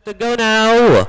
To go now.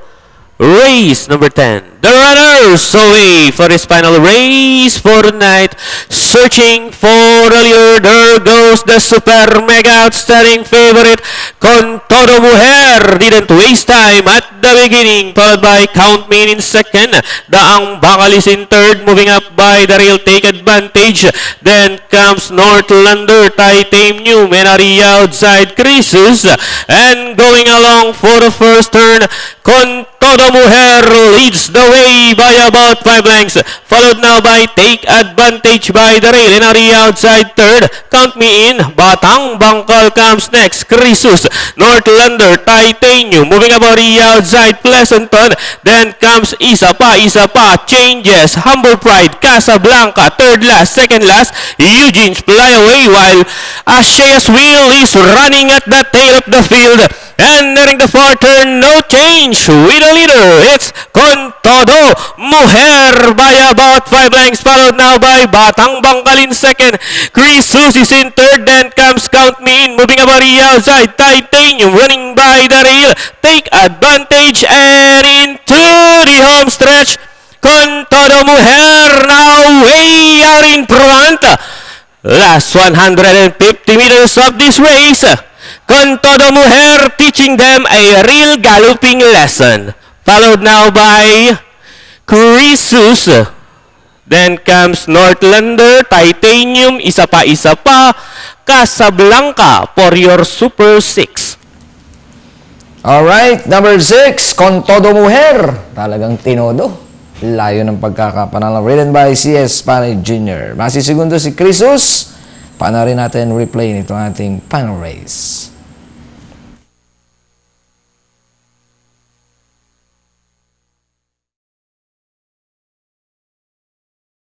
Race number 10. The runners away for his final race for the night. Searching for a leader. There goes the super mega outstanding favorite. Con Todo Mujer didn't waste time at the beginning. Followed by Count Me in second. Daang Bakal is in third. Moving up by the rail. Take advantage. Then comes Northlander. Titanium and Aria outside Crisis. And going along for the first turn. Con Todo Mujer leads the way by about 5 lengths. Followed now by Take Advantage by the rail. And Aria outside third. Count Me in. Batang Bangkal comes next. Crisis. Northlander. Titanium. Moving up Aria outside Pleasanton. Then comes Isa Pa. Changes. Humble Pride. Casablanca. Third last. Second last. Eugene's Fly Away. While Ashea's Wheel is running at the tail of the field. And nearing the fourth turn, no change with a leader. It's Con Todo Mujer by about 5 lengths, followed now by Batang Bangkal in second. Crisus is in third, then comes Count Me In, moving up Aria outside. Titanium running by the rail. Take Advantage and into the home stretch. Con Todo Mujer now way out in front. Last 150 meters of this race. Con Todo Mujer teaching them a real galloping lesson. Followed now by Crisus. Then comes Northlander, Titanium, Isa Pa, Casablanca for your Super 6. Alright, number 6, Con Todo Mujer. Talagang tinodo. Layo ng pagkakapanalo. Ridden by C.S. Panay Jr. Masisigundo si Crisus. Panarin natin replay nito ating final race.